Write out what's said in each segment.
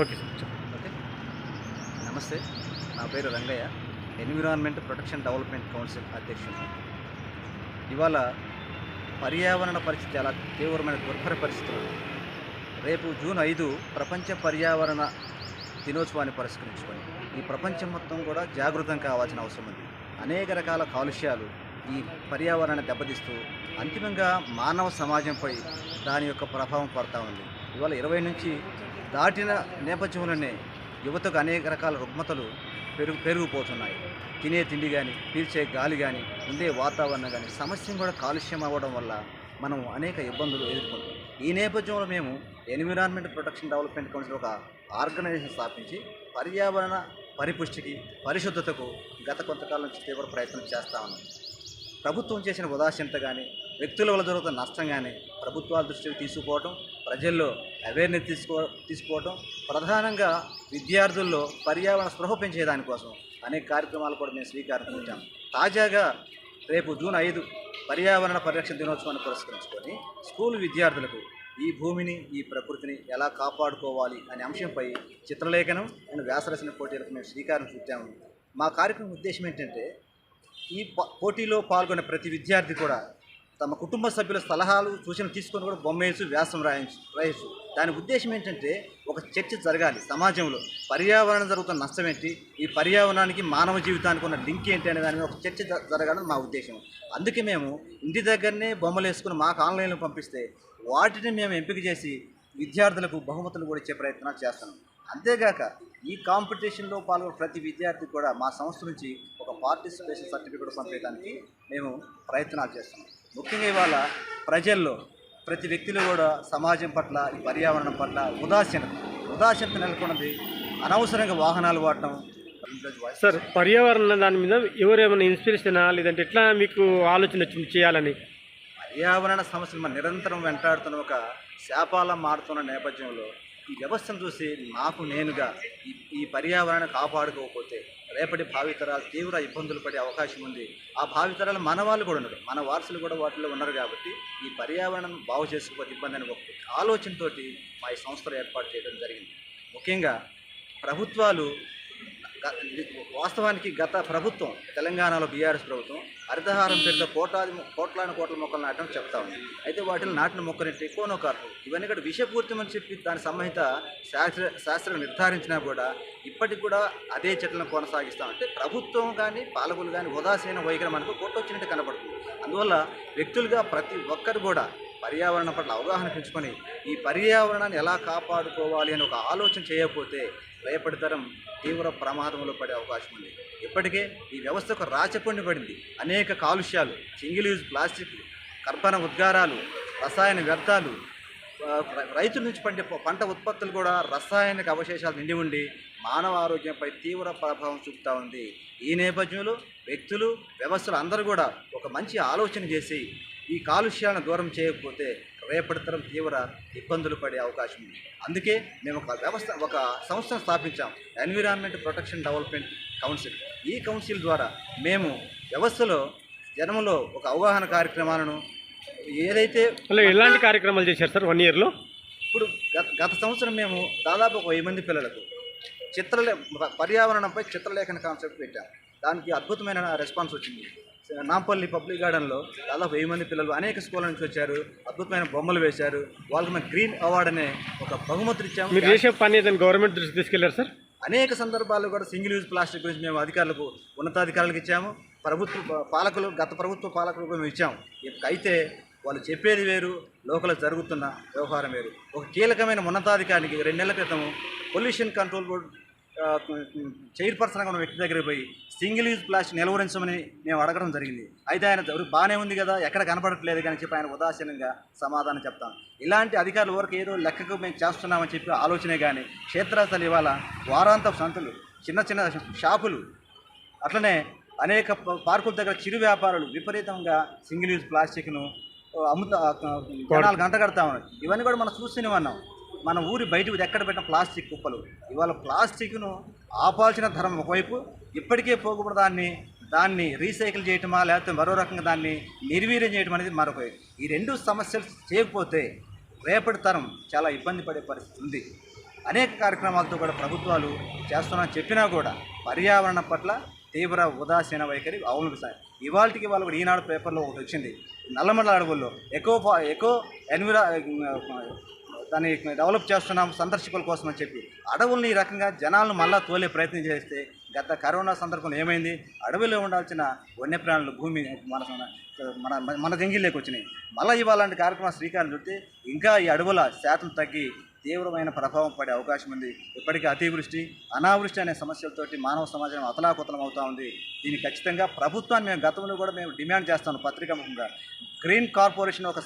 Okay sir. Okay, నమస్తే. నా పేరు Rangaiah, environment protection development council అధ్యక్షుడు. ఇవాళ పర్యావరణ పరిస్థితి చాలా తీవ్రమైన దుర్భర పరిస్థితులు. రేపు జూన్ 5 ప్రపంచ పర్యావరణ దినోత్సవాన్ని పురస్కరించుకొని ఈ ప్రపంచం మొత్తం కూడా జాగృతం కావాల్సిన అవసరం ఉంది. అనేక రకాల కాలుష్యాలు ఈ పర్యావరణాన్ని దెబ్బతీస్తూ అంతిమంగా మానవ సమాజంపై దాని యొక్క ప్రభావం పడతా ఉంది. ఇవాళ 20 నుంచి దాటిన నేపథ్యంలోనే యువతకు అనేక రకాల రుగ్మతలు పెరిగిపోతున్నాయి. తినే తిండి కానీ, పీల్చే గాలి కానీ, ఉండే వాతావరణం కానీ సమస్యను కూడా కాలుష్యం అవ్వడం వల్ల మనం అనేక ఇబ్బందులు ఎదుర్కొంటాం. ఈ నేపథ్యంలో మేము ఎన్విరాన్మెంట్ ప్రొటెక్షన్ డెవలప్మెంట్ కౌన్సిల్ ఒక ఆర్గనైజేషన్ స్థాపించి పర్యావరణ పరిపుష్టికి, పరిశుద్ధతకు గత కొంతకాలం నుంచి తీవ్ర ప్రయత్నం చేస్తూ ఉన్నాం. ప్రభుత్వం చేసిన ఉదాసీనత కానీ, వ్యక్తుల వల్ల జరుగుతున్న నష్టం కానీ ప్రభుత్వాల దృష్టికి తీసుకుపోవడం, ప్రజల్లో అవేర్నెస్ తీసుకోవడం, ప్రధానంగా విద్యార్థుల్లో పర్యావరణ స్పృహ పెంచేదానికోసం అనేక కార్యక్రమాలు కూడా మేము శ్రీకారం చుట్టాం. తాజాగా రేపు జూన్ 5 పర్యావరణ పరిరక్షణ దినోత్సవాన్ని పురస్కరించుకొని స్కూల్ విద్యార్థులకు ఈ భూమిని, ఈ ప్రకృతిని ఎలా కాపాడుకోవాలి అనే అంశంపై చిత్రలేఖనం అండ్ వ్యాసరచన పోటీలకు మేము శ్రీకారం చుట్టాము. మా కార్యక్రమం ఉద్దేశం ఏంటంటే, ఈ పోటీలో పాల్గొనే ప్రతి విద్యార్థి కూడా తమ కుటుంబ సభ్యుల సలహాలు, సూచనలు తీసుకొని కూడా బొమ్మ వేసి వ్యాసం రాయొచ్చు. దాని ఉద్దేశం ఏంటంటే, ఒక చర్చ జరగాలి సమాజంలో. పర్యావరణం జరుగుతున్న నష్టం ఏంటి, ఈ పర్యావరణానికి మానవ జీవితానికి ఉన్న లింక్ ఏంటి అనే దాని మీద ఒక చర్చ జరగాలని మా ఉద్దేశం. అందుకే మేము ఇంటి దగ్గరనే బొమ్మలు వేసుకుని మాకు ఆన్లైన్లో పంపిస్తే వాటిని మేము ఎంపిక చేసి విద్యార్థులకు బహుమతులు కూడా ఇచ్చే ప్రయత్నాలు చేస్తున్నాం. అంతేగాక ఈ కాంపిటీషన్లో పాల్గొనే ప్రతి విద్యార్థికి కూడా మా సంస్థ నుంచి ఒక పార్టిసిపేషన్ సర్టిఫికేట్ పంపించడానికి మేము ప్రయత్నాలు చేస్తున్నాం. ముఖ్యంగా ఇవాళ ప్రజల్లో ప్రతి వ్యక్తిలో కూడా సమాజం పట్ల, ఈ పర్యావరణం పట్ల ఉదాసీనత నెలకొన్నది. అనవసరంగా వాహనాలు వాడటం. సార్, పర్యావరణ దాని మీద ఎవరేమైనా ఇన్స్పిరేషన్ లేదంటే ఎట్లా మీకు ఆలోచన వచ్చింది చేయాలని? పర్యావరణ సమస్యలు మన నిరంతరం వెంటాడుతున్న ఒక శాపాలం మారుతున్న నేపథ్యంలో ఈ వ్యవస్థను చూసి నాకు నేనుగా ఈ పర్యావరణాన్ని కాపాడుకోకపోతే రేపటి భావితరాలు తీవ్ర ఇబ్బందులు పడే అవకాశం ఉంది. ఆ భావితరాలు మన వాళ్ళు కూడా ఉన్నారు, మన వారసులు కూడా వాటిలో ఉన్నారు. కాబట్టి ఈ పర్యావరణం బాగు చేసుకోకపోతే ఇబ్బంది అని ఒక ఆలోచనతో మా ఈ సంస్థలు ఏర్పాటు చేయడం జరిగింది. ముఖ్యంగా ప్రభుత్వాలు, వాస్తవానికి గత ప్రభుత్వం, తెలంగాణలో బీఆర్ఎస్ ప్రభుత్వం హరితహారం పేరుతో కోట్లాది కోట్ల మొక్కలు నాటడం చెప్తా ఉంది. అయితే వాటిని నాటిన మొక్కలంటే కోనోకార్పు ఇవన్నీ కూడా విషపూరితమని చెప్పి దానికి సంబంధిత శాస్త్రం నిర్ధారించినా కూడా ఇప్పటికి కూడా అదే చెట్లను కొనసాగిస్తామంటే ప్రభుత్వం కానీ, పాలకులు కానీ ఉదాసీన వైఖరి మనకు కొట్టొచ్చినట్టు కనబడుతుంది. అందువల్ల వ్యక్తులుగా ప్రతి ఒక్కరు కూడా పర్యావరణం పట్ల అవగాహన పెంచుకొని ఈ పర్యావరణాన్ని ఎలా కాపాడుకోవాలి అని ఒక ఆలోచన చేయకపోతే రేపటి తరం తీవ్ర ప్రమాదంలో పడే అవకాశం ఉంది. ఇప్పటికే ఈ వ్యవస్థకు రాచకొండి పడింది. అనేక కాలుష్యాలు, సింగిల్ యూజ్ ప్లాస్టిక్, కర్బన ఉద్గారాలు, రసాయన వ్యర్థాలు, రైతుల నుంచి పంట ఉత్పత్తులు కూడా రసాయనిక అవశేషాలు నిండి ఉండి మానవ ఆరోగ్యంపై తీవ్ర ప్రభావం చూపుతూ ఉంది. ఈ నేపథ్యంలో వ్యక్తులు, వ్యవస్థలు అందరూ కూడా ఒక మంచి ఆలోచన చేసి ఈ కాలుష్యాలను దూరం చేయకపోతే రేపటి తరం తీవ్ర ఇబ్బందులు పడే అవకాశం ఉంది. అందుకే మేము ఒక సంస్థను స్థాపించాం, ఎన్విరాన్మెంట్ ప్రొటెక్షన్ డెవలప్మెంట్ కౌన్సిల్. ఈ కౌన్సిల్ ద్వారా మేము వ్యవస్థలో జనంలో ఒక అవగాహన కార్యక్రమాలను ఏదైతే ఎలాంటి కార్యక్రమాలు చేశారు సార్ 1 yearలో? ఇప్పుడు గత సంవత్సరం మేము దాదాపు 1000 మంది పిల్లలకు పర్యావరణంపై చిత్రలేఖన కాన్సెప్ట్ పెట్టాం. దానికి అద్భుతమైన రెస్పాన్స్ వచ్చింది. నాంపల్లి పబ్లిక్ గార్డెన్లో దాదాపు 1000 మంది పిల్లలు అనేక స్కూళ్ళ నుంచి వచ్చారు. అద్భుతమైన బొమ్మలు వేశారు. వాళ్ళకి మేము గ్రీన్ అవార్డు అనే ఒక బహుమతులు ఇచ్చాము. మీరు చేసే పని ఏదైనా గవర్నమెంట్ దృష్టికి తీసుకెళ్లారు సార్? అనేక సందర్భాల్లో కూడా సింగిల్ యూజ్ ప్లాస్టిక్ గురించి మేము అధికారులకు, ఉన్నతాధికారులకు ఇచ్చాము. గత ప్రభుత్వ పాలకులకు మేము ఇచ్చాము. అయితే వాళ్ళు చెప్పేది వేరు, లోకల్ జరుగుతున్న వ్యవహారం వేరు. ఒక కీలకమైన ఉన్నతాధికారికి 2 నెలల క్రితం పొల్యూషన్ కంట్రోల్ బోర్డు చైర్పర్సన్గా ఉన్న వ్యక్తి దగ్గరికి పోయి సింగిల్ యూజ్ ప్లాస్టిక్ నిలువరించమని మేము అడగడం జరిగింది. అయితే ఆయన బాగానే ఉంది కదా, ఎక్కడ కనపడట్లేదు కానీ చెప్పి ఆయన ఉదాసీనంగా సమాధానం చెప్తాం. ఇలాంటి అధికారుల వరకు ఏదో లెక్కకు మేము చేస్తున్నామని చెప్పి ఆలోచనే కానీ క్షేత్రస్థలు ఇవాళ వారాంతపు సంతలు, చిన్న షాపులు, అట్లనే అనేక పార్కుల దగ్గర చిరు వ్యాపారులు విపరీతంగా సింగిల్ యూజ్ ప్లాస్టిక్ను జనాలు గంట కడతా ఉన్నాయి. ఇవన్నీ కూడా మనం చూస్తూనే ఉన్నాం. మన ఊరి బయటకు ఎక్కడ పెట్టిన ప్లాస్టిక్ కుప్పలు. ఇవాళ ప్లాస్టిక్ను ఆపాల్సిన ధర్మం ఒకవైపు, ఇప్పటికే పోకూడదు దాన్ని రీసైకిల్ చేయటమా లేకపోతే మరో రకంగా దాన్ని నిర్వీర్యం చేయటం అనేది మరొక. ఈ రెండు సమస్యలు చేయకపోతే రేపటి తరం చాలా ఇబ్బంది పడే పరిస్థితి ఉంది. అనేక కార్యక్రమాలతో కూడా ప్రభుత్వాలు చేస్తున్నామని చెప్పినా కూడా పర్యావరణం పట్ల తీవ్ర ఉదాసీన వైఖరి అవలంబిస్తాయి. ఇవాళకి వాళ్ళు కూడా ఈనాడు పేపర్లో ఒకటి వచ్చింది, నల్లమల అడవుల్లో ఎకో దాన్ని డెవలప్ చేస్తున్నాం సందర్శకుల కోసం అని చెప్పి అడవుల్ని ఈ రకంగా జనాలను మళ్ళా తోలే ప్రయత్నం చేస్తే గత కరోనా సందర్భంలో ఏమైంది, అడవిలో ఉండాల్సిన వన్యప్రాణులు భూమి మన జంగిల్లోకి వచ్చినాయి. మళ్ళీ ఇవాళంటి కార్యక్రమం శ్రీకారం చుట్టి ఇంకా ఈ అడవుల శాతం తగ్గి తీవ్రమైన ప్రభావం పడే అవకాశం ఉంది. ఇప్పటికీ అతివృష్టి అనావృష్టి అనే సమస్యలతోటి మానవ సమాజం అతలాకుతలం అవుతూ ఉంది. దీన్ని ఖచ్చితంగా ప్రభుత్వాన్ని మేము గతంలో కూడా మేము డిమాండ్ చేస్తాను. పత్రికాముఖంగా గ్రీన్ కార్పొరేషన్ ఒక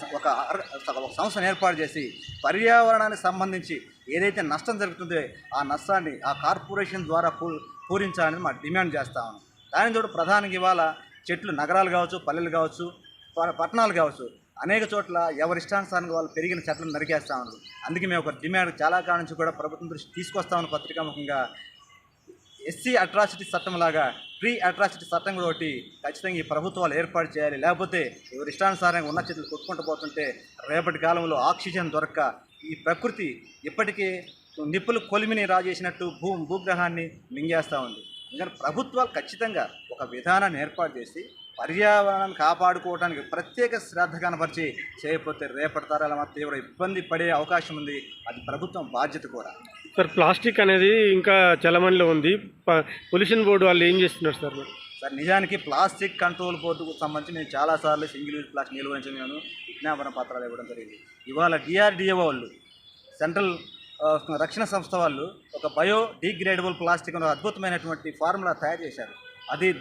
సంస్థను ఏర్పాటు చేసి పర్యావరణానికి సంబంధించి ఏదైతే నష్టం జరుగుతుందో ఆ నష్టాన్ని ఆ కార్పొరేషన్ ద్వారా పూరించాలని మా డిమాండ్ చేస్తాము. దాని తోడు ప్రధానంగా ఇవాళ చెట్లు నగరాలు కావచ్చు, పల్లెలు కావచ్చు, పట్టణాలు కావచ్చు, అనేక చోట్ల ఎవరిష్టానుసారంగా వాళ్ళు పెరిగిన చెట్లను నరికేస్తా ఉన్నారు. అందుకే మేము ఒక డిమాండ్ చాలా కాలం నుంచి కూడా ప్రభుత్వం దృష్టి తీసుకొస్తామని పత్రికాముఖంగా ఎస్సీ అట్రాసిటీ చట్టం లాగా ప్రీ అట్రాసిటీ చట్టం కూడా ఒకటి ఖచ్చితంగా ఈ ప్రభుత్వాలు ఏర్పాటు చేయాలి. లేకపోతే ఎవరి ఇష్టానుసారంగా ఉన్న చెట్లు కొట్టుకుంటూ పోతుంటే రేపటి కాలంలో ఆక్సిజన్ దొరక్క ఈ ప్రకృతి ఇప్పటికే నిప్పులు కొలిమిని రాజేసినట్టు భూగ్రహాన్ని మింగేస్తూ ఉంది. ఎందుకంటే ప్రభుత్వాలు ఖచ్చితంగా ఒక విధానాన్ని ఏర్పాటు చేసి పర్యావరణాన్ని కాపాడుకోవడానికి ప్రత్యేక శ్రద్ధ కనపరిచి చేయకపోతే రేపటి తరాల తీవ్ర ఇబ్బంది పడే అవకాశం ఉంది. అది ప్రభుత్వం బాధ్యత కూడా. సార్, ప్లాస్టిక్ అనేది ఇంకా చలమణిలో ఉంది. పొల్యూషన్ బోర్డు వాళ్ళు ఏం చేస్తున్నారు సార్? సార్, నిజానికి ప్లాస్టిక్ కంట్రోల్ బోర్డుకు సంబంధించి మేము చాలాసార్లు సింగిల్ యూజ్ ప్లాస్టిక్ నిల్వహించి మేము విజ్ఞాపన పత్రాలు ఇవ్వడం జరిగింది. ఇవాళ DRDO వాళ్ళు, సెంట్రల్ రక్షణ సంస్థ వాళ్ళు ఒక బయోడిగ్రేడబుల్ ప్లాస్టిక్ అనే అద్భుతమైనటువంటి ఫార్ములా తయారు చేశారు.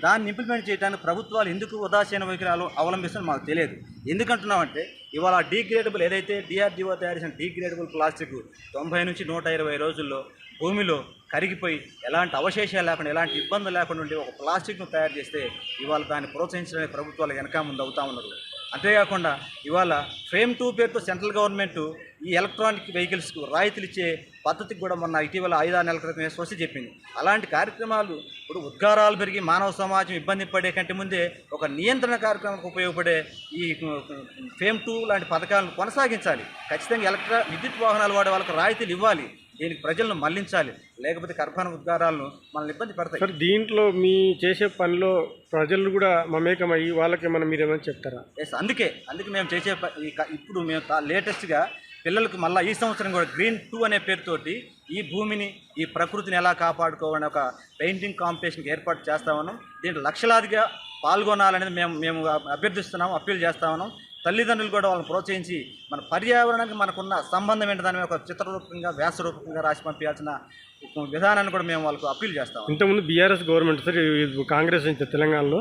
దాన్ని ఇంప్లిమెంట్ చేయడానికి ప్రభుత్వాలు ఎందుకు ఉదాసీన వైఖరి అవలంబిస్తుందో మాకు తెలియదు. ఎందుకంటున్నామంటే ఇవాళ డీగ్రేడబుల్ ఏదైతే DRDO తయారు చేసిన డీగ్రేడబుల్ ప్లాస్టిక్ 90 నుంచి 120 రోజుల్లో భూమిలో కరిగిపోయి ఎలాంటి అవశేషాలు లేకుండా ఎలాంటి ఇబ్బందులు లేకుండా ఉండి ఒక ప్లాస్టిక్ను తయారు చేస్తే ఇవాళ దాన్ని ప్రోత్సహించడానికి ప్రభుత్వాలు వెనక ముందు అవుతా ఉన్నారు. అంతేకాకుండా ఇవాళ FAME 2 పేరుతో సెంట్రల్ గవర్నమెంట్ ఈ ఎలక్ట్రానిక్ వెహికల్స్కు రాయితీలు ఇచ్చే పద్ధతికి కూడా మొన్న ఇటీవల 5-6 నెలల క్రితమే స్వస్తి చెప్పింది. అలాంటి కార్యక్రమాలు ఇప్పుడు ఉద్గారాలు పెరిగి మానవ సమాజం ఇబ్బంది పడే కంటే ముందే ఒక నియంత్రణ కార్యక్రమానికి ఉపయోగపడే ఈ FAME 2 లాంటి పథకాలను కొనసాగించాలి. ఖచ్చితంగా విద్యుత్ వాహనాలు వాడే వాళ్ళకు రాయితీలు ఇవ్వాలి. దీనికి ప్రజలను మళ్లించాలి. లేకపోతే కర్బన ఉద్గారాలను మనల్ని ఇబ్బంది పడతాయి. సార్, దీంట్లో మీ చేసే పనిలో ప్రజలు కూడా మమేకమయ్యి వాళ్ళకి మీరు ఏమైనా చెప్తారా? ఎస్, అందుకే మేము చేసే ఇప్పుడు మేము లేటెస్ట్గా పిల్లలకు మళ్ళీ ఈ సంవత్సరం కూడా గ్రీన్ 2 అనే పేరుతోటి ఈ భూమిని ఈ ప్రకృతిని ఎలా కాపాడుకోవాలని ఒక పెయింటింగ్ కాంపిటీషన్కి ఏర్పాటు చేస్తా ఉన్నాం. దీంట్లో లక్షలాదిగా పాల్గొనాలనేది మేము అభ్యర్థిస్తున్నాము, అప్పీల్ చేస్తా ఉన్నాం. తల్లిదండ్రులు కూడా వాళ్ళని ప్రోత్సహించి మన పర్యావరణానికి మనకున్న సంబంధం ఏంటి దాని ఒక చిత్రరూపంగా వ్యాసరూపంగా రాసి పంపించాల్సిన విధానాన్ని కూడా మేము వాళ్ళకు అప్పీల్ చేస్తాం. ఇంతకుముందు BRS గవర్నమెంట్ సార్, కాంగ్రెస్ నుంచి తెలంగాణలో